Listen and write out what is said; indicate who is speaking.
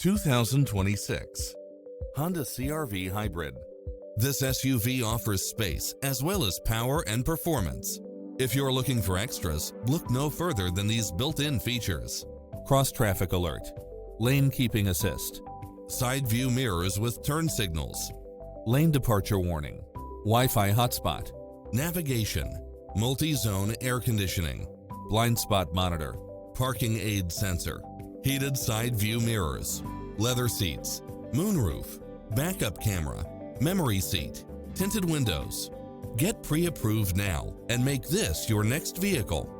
Speaker 1: 2026 Honda CR-V Hybrid. This SUV offers space as well as power and performance. If you're looking for extras, look no further than these built-in features. Cross-traffic alert, lane keeping assist, side view mirrors with turn signals, lane departure warning, Wi-Fi hotspot, navigation, multi-zone air conditioning, blind spot monitor, parking aid sensor, heated side view mirrors, leather seats, moonroof, backup camera, memory seat, tinted windows. Get pre-approved now and make this your next vehicle.